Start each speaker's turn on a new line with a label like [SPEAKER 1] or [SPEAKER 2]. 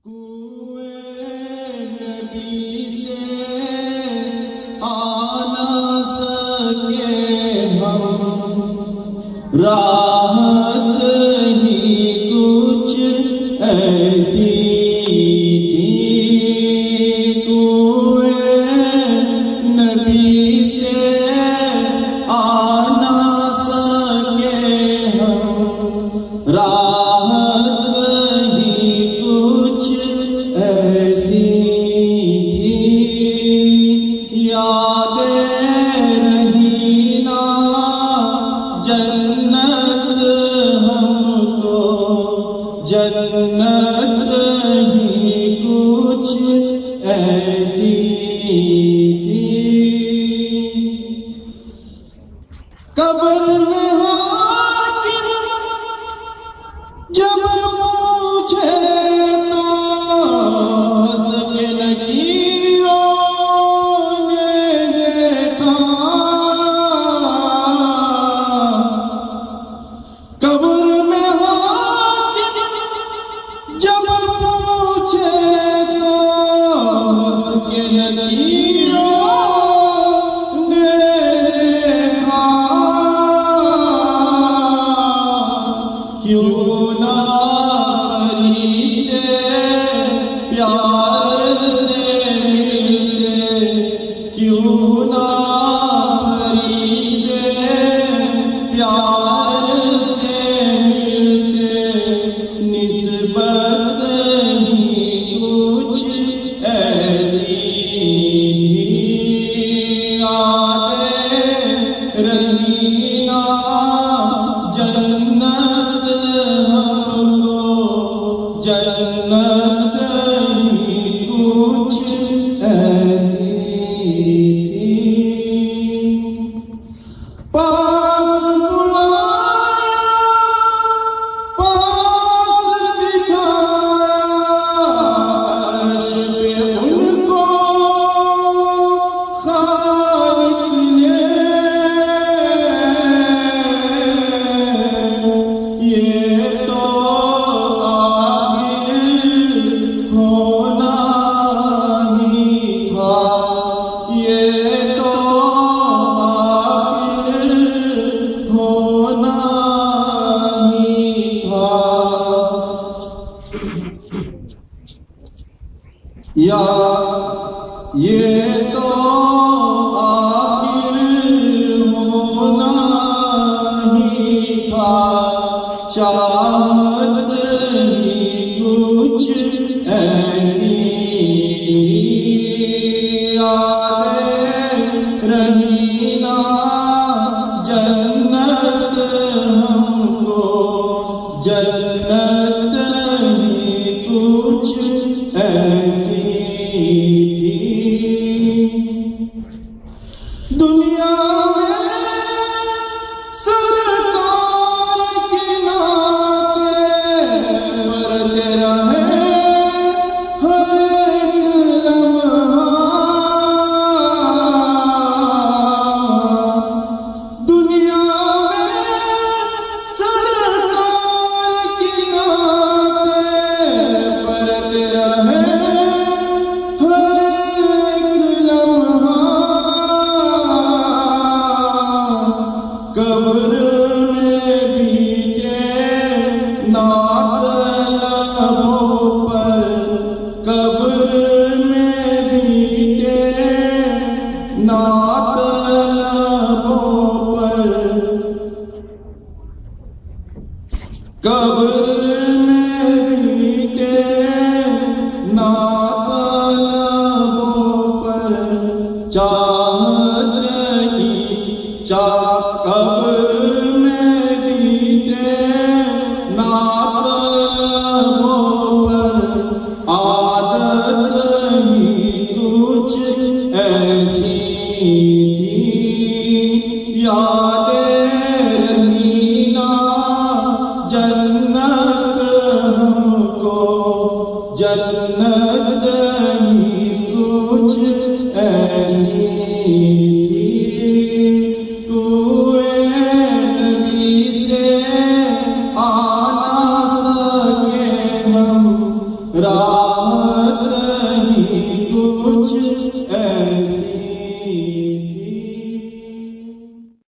[SPEAKER 1] कुएं नबी से आ ना सके हम, राहत ही कुछ ऐसी थी। कुएं नबी से आ ना सके हम, राहत ऐसी थी। यादें रही ना जन्नत हमको, जन्नत ही कुछ ऐसी थी। कब्र में हाकिम जब पूछे क्यों ना फरिश्ते प्यार से मिलते, क्यों ना फरिश्ते प्यार से मिलते, निस्बत ही कुछ ऐसी थी। यादें रही ना जन्नत हमको, जन्नत ही कुछ ऐसी थी। पास बुलाया, पास बिठाया, अर्श पे उनको खालिक ने। ये तो आखिर होना ही था, ये तो आखिर होना ही था। या ये तो आखिर होना ही था। चाहत ही कुछ ऐसी यादें रही ना जन्नत हमको, जन्नत ही कुछ ऐसी थी। दुनिया कब्र में बीते नात लबों पर, कब्र में बीते नात लबों पर, कब्र में बीते नात लबों पर। चाहत ही कब्र में बीते नात लबों पर, आदत ही कुछ ऐसी थी। यादें रही ना जन्नत हमको, जन्नत ही कुछ ऐसी थी। राहत ही कुछ ऐसी